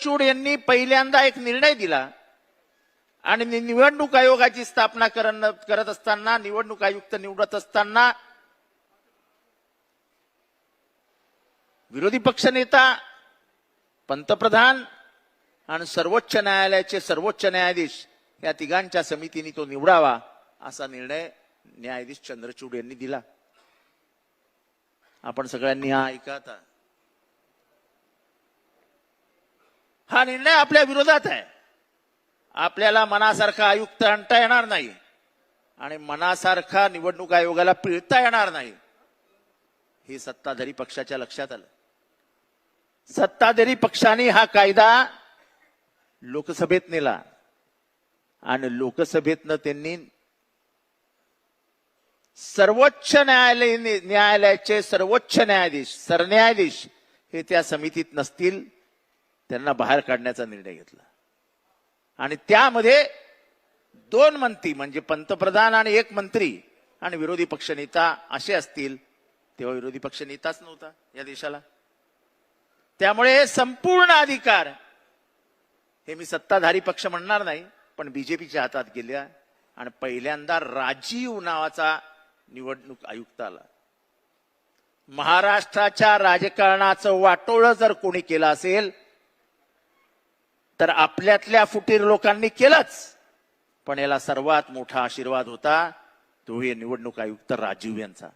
चंद्रचूड यांनी पहिल्यांदा एक निर्णय दिला आणि निवडणूक आयोगाची स्थापना करत असताना, निवडणूक आयुक्त निवडत असताना विरोधी पक्षनेता, पंतप्रधान आणि सर्वोच्च न्यायालयाचे सर्वोच्च न्यायाधीश या तिघांच्या समितीने तो निवडावा असा निर्णय न्यायाधीश चंद्रचूड यांनी दिला. आपण सगळ्यांनी हा ऐका आता. हा निर्णय आपल्या विरोधात आहे. आपल्याला मनासारखा आयुक्त आणता येणार नाही आणि मनासारखा निवडणूक आयोगाला पिळता येणार नाही हे सत्ताधारी पक्षाच्या लक्षात आलं. सत्ताधारी पक्षाने हा कायदा लोकसभेत नेला आणि लोकसभेतनं त्यांनी सर्वोच्च न्यायालयाचे सर्वोच्च न्यायाधीश, सरन्यायाधीश हे त्या समितीत नसतील, त्यांना बाहेर काढण्याचा निर्णय घेतला. आणि त्यामध्ये 2 मंत्री म्हणजे पंतप्रधान आणि 1 मंत्री आणि विरोधी पक्षनेता असे असतील. तेव्हा विरोधी पक्षनेताच नव्हता या देशाला. त्यामुळे संपूर्ण अधिकार हे मी सत्ताधारी पक्ष म्हणणार नाही, पण बीजेपीच्या हातात गेल्या आणि पहिल्यांदा राजीव नावाचा निवडणूक आयुक्त आला. महाराष्ट्राच्या राजकारणाचं वाटोळं जर कोणी केलं असेल तर आपल्यातल्या फुटीर लोकांनी केलंच, पण याला सर्वात मोठा आशीर्वाद होता तो हे निवडणूक आयुक्त राजीव यांचा.